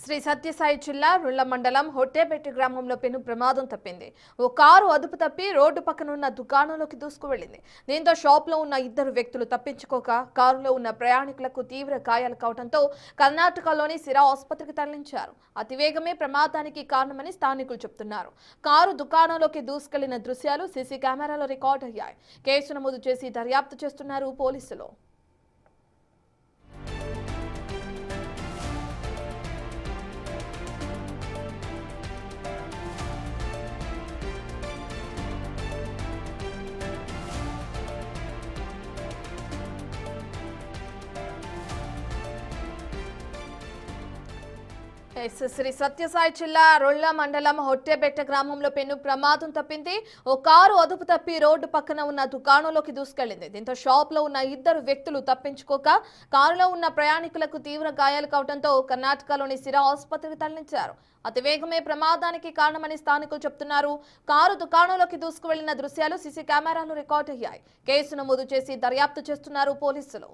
శ్రీ సత్యసాయి జిల్లా రుళ్ల మండలం హొట్టేపేట గ్రామంలో పెను ప్రమాదం తప్పింది. ఓ కారు అదుపు తప్పి రోడ్డు పక్కన ఉన్న దుకాణంలోకి దూసుకువెళ్లింది. దీంతో షాప్లో ఉన్న ఇద్దరు వ్యక్తులు తప్పించుకోక కారులో ఉన్న ప్రయాణికులకు తీవ్ర గాయాలు కావడంతో కర్ణాటకలోని సిరా ఆసుపత్రికి తరలించారు. అతివేగమే ప్రమాదానికి కారణమని స్థానికులు చెబుతున్నారు. కారు దుకాణంలోకి దూసుకెళ్లిన దృశ్యాలు సీసీ కెమెరాలో రికార్డు అయ్యాయి. కేసు నమోదు చేసి దర్యాప్తు చేస్తున్నారు పోలీసులు. శ్రీ సత్యసాయి జిల్లా రొళ్ల మండలం హొట్టేబెట్ట గ్రామంలో పెను ప్రమాదం తప్పింది. ఓ కారు అదుపు తప్పి రోడ్డు పక్కన ఉన్న దుకాణంలోకి దూసుకెళ్లింది. దీంతో షాప్ లో ఉన్న ఇద్దరు వ్యక్తులు తప్పించుకోక కారులో ఉన్న ప్రయాణికులకు తీవ్ర గాయాలు కావడంతో కర్ణాటకలోని సిరా ఆసుపత్రికి తరలించారు. అతివేగమే ప్రమాదానికి కారణమని స్థానికులు చెబుతున్నారు. కారు దుకాణంలోకి దూసుకువెళ్లిన దృశ్యాలు సీసీ కెమెరాలో రికార్డు అయ్యాయి. కేసు నమోదు చేసి దర్యాప్తు చేస్తున్నారు పోలీసులు.